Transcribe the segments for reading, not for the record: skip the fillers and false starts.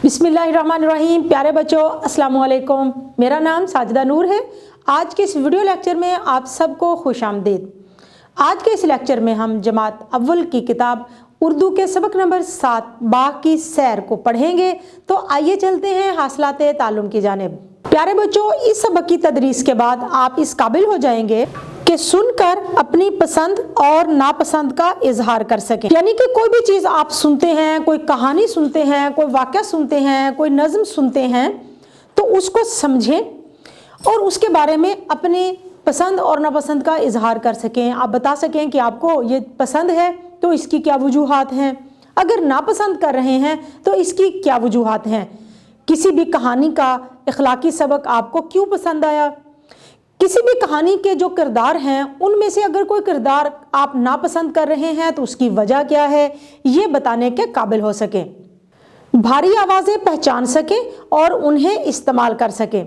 बिस्मिल्लाहिर्रहमानिर्रहीम। प्यारे बच्चों, अस्सलाम वालेकुम। मेरा नाम साजिदा नूर है। आज के इस वीडियो लेक्चर में आप सबको खुश आमदीद। आज के इस लेक्चर में हम जमात अव्वल की किताब उर्दू के सबक नंबर 7 बाग की सैर को पढ़ेंगे। तो आइए चलते हैं हासिलाते ताल्लुम की जानिब। प्यारे बच्चों, इस सबक की तदरीस के बाद आप इस काबिल हो जाएंगे कि सुनकर अपनी पसंद और नापसंद का इजहार कर सकें। यानी कि कोई भी चीज़ आप सुनते हैं, कोई कहानी सुनते हैं, कोई वाक़या सुनते हैं, कोई नज़्म सुनते हैं, तो उसको समझें और उसके बारे में अपनी पसंद और नापसंद का इजहार कर सकें। आप बता सकें कि आपको ये पसंद है तो इसकी क्या वजूहात हैं, अगर नापसंद कर रहे हैं तो इसकी क्या वजूहात हैं। किसी भी कहानी का इखलाकी सबक आपको क्यों पसंद आया, किसी भी कहानी के जो किरदार हैं उनमें से अगर कोई किरदार आप नापसंद कर रहे हैं तो उसकी वजह क्या है, ये बताने के काबिल हो सकें। भारी आवाज़ें पहचान सकें और उन्हें इस्तेमाल कर सकें।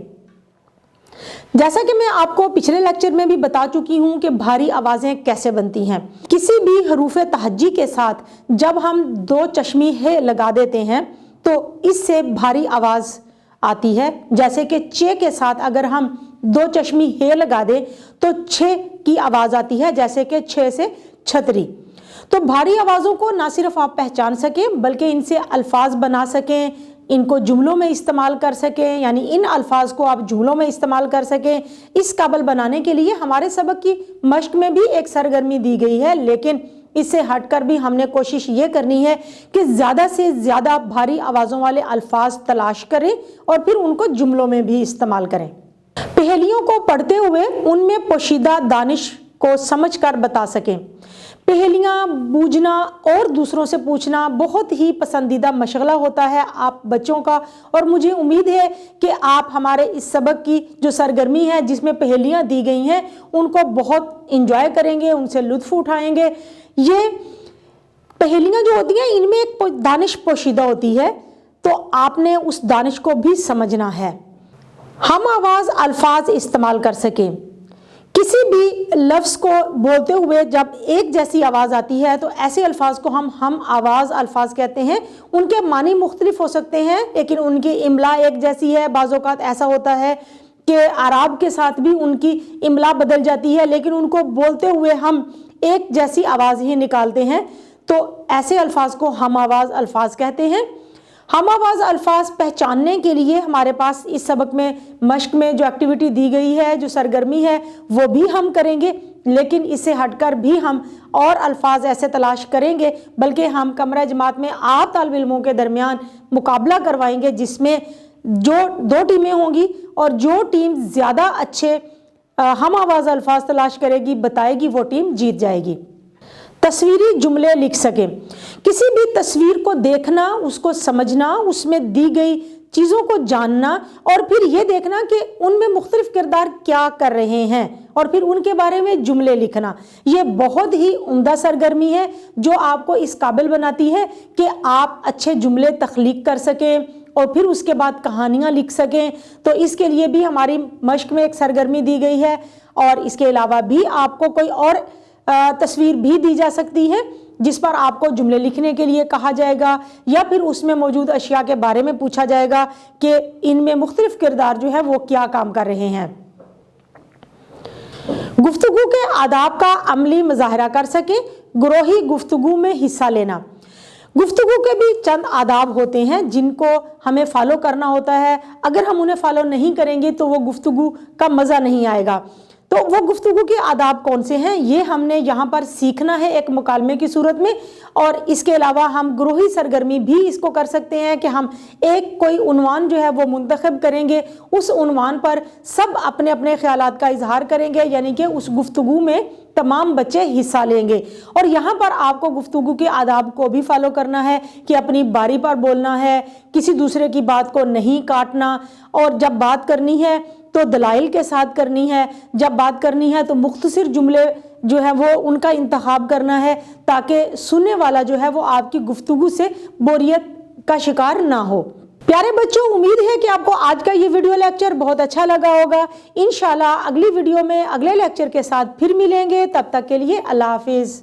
जैसा कि मैं आपको पिछले लेक्चर में भी बता चुकी हूँ कि भारी आवाज़ें कैसे बनती हैं। किसी भी हरूफ तहज्जी के साथ जब हम दो चश्मी हे लगा देते हैं तो इससे भारी आवाज़ आती है। जैसे कि चे के साथ अगर हम दो चश्मी हे लगा दें तो छे की आवाज़ आती है, जैसे कि छे से छतरी। तो भारी आवाज़ों को ना सिर्फ आप पहचान सकें बल्कि इनसे अल्फाज बना सकें, इनको जुमलों में इस्तेमाल कर सकें, यानी इन अल्फाज को आप जुमलों में इस्तेमाल कर सकें। इस काबिल बनाने के लिए हमारे सबक की मश्क में भी एक सरगर्मी दी गई है, लेकिन इससे हटकर भी हमने कोशिश ये करनी है कि ज़्यादा से ज़्यादा भारी आवाज़ों वाले अल्फाज तलाश करें और फिर उनको जुमलों में भी इस्तेमाल करें। पहेलियों को पढ़ते हुए उनमें पोशीदा दानिश को समझकर बता सकें। पहेलियाँ बूझना और दूसरों से पूछना बहुत ही पसंदीदा मशगला होता है आप बच्चों का, और मुझे उम्मीद है कि आप हमारे इस सबक की जो सरगर्मी है जिसमें पहेलियाँ दी गई हैं उनको बहुत इंजॉय करेंगे, उनसे लुत्फ़ उठाएंगे। ये पहेलियाँ जो होती हैं इनमें एक दानिश पोशीदा होती है, तो आपने उस दानिश को भी समझना है। हम आवाज़ अल्फाज इस्तेमाल कर सकें। किसी भी लफ्ज़ को बोलते हुए जब एक जैसी आवाज़ आती है तो ऐसे अल्फाज को हम आवाज़ अल्फाज कहते हैं। उनके मानी मुख्तलिफ हो सकते हैं लेकिन उनकी इमला एक जैसी है। बाज़ औक़ात ऐसा होता है कि अराब के साथ भी उनकी इमला बदल जाती है, लेकिन उनको बोलते हुए हम एक जैसी आवाज़ ही निकालते हैं। तो ऐसे अल्फाज को हम आवाज़ अल्फाज कहते हैं। हम आवाज़ अल्फाज पहचानने के लिए हमारे पास इस सबक में मश्क में जो एक्टिविटी दी गई है, जो सरगर्मी है, वो भी हम करेंगे, लेकिन इससे हटकर भी हम और अल्फाज ऐसे तलाश करेंगे, बल्कि हम कमरा जमात में आप तालिब इल्मों के दरमियान मुकाबला करवाएंगे जिसमें जो दो टीमें होंगी और जो टीम ज़्यादा अच्छे हम आवाज़ अल्फाज तलाश करेगी, बताएगी, वो टीम जीत जाएगी। तस्वीरी जुमले लिख सकें। किसी भी तस्वीर को देखना, उसको समझना, उसमें दी गई चीज़ों को जानना और फिर ये देखना कि उनमें मुख्तलिफ किरदार क्या कर रहे हैं और फिर उनके बारे में जुमले लिखना, ये बहुत ही उम्दा सरगर्मी है जो आपको इस काबिल बनाती है कि आप अच्छे जुमले तख्लीक कर सकें और फिर उसके बाद कहानियाँ लिख सकें। तो इसके लिए भी हमारी मश्क में एक सरगर्मी दी गई है, और इसके अलावा भी आपको कोई और तस्वीर भी दी जा सकती है जिस पर आपको जुमले लिखने के लिए कहा जाएगा, या फिर उसमें मौजूद अशिया के बारे में पूछा जाएगा कि इनमें मुख्तलिफ किरदार जो है वो क्या काम कर रहे हैं। गुफ्तगू के आदाब का अमली मुजाहरा कर सके। ग्रोही गुफ्तगू में हिस्सा लेना। गुफ्तगू के भी चंद आदाब होते हैं जिनको हमें फॉलो करना होता है। अगर हम उन्हें फॉलो नहीं करेंगे तो वो गुफ्तगू का मज़ा नहीं आएगा। तो वो गुफ्तगू के आदाब कौन से हैं, ये हमने यहाँ पर सीखना है एक मुकालमे की सूरत में। और इसके अलावा हम ग्रोही सरगर्मी भी इसको कर सकते हैं कि हम एक कोई उन्वान जो है वो मुंतखब करेंगे, उस उन्वान पर सब अपने अपने ख्यालात का इजहार करेंगे, यानी कि उस गुफ्तगू में तमाम बच्चे हिस्सा लेंगे। और यहाँ पर आपको गुफ्तगू के आदाब को भी फॉलो करना है कि अपनी बारी पर बोलना है, किसी दूसरे की बात को नहीं काटना, और जब बात करनी है तो दलाइल के साथ करनी है, जब बात करनी है तो मुख्तसर जुमले जो है वो उनका इंतखाब करना है ताकि सुनने वाला जो है वो आपकी गुफ्तगू से बोरियत का शिकार ना हो। प्यारे बच्चों, उम्मीद है कि आपको आज का ये वीडियो लेक्चर बहुत अच्छा लगा होगा। इंशाल्लाह अगली वीडियो में अगले लेक्चर के साथ फिर मिलेंगे। तब तक के लिए अल्लाह हाफिज़।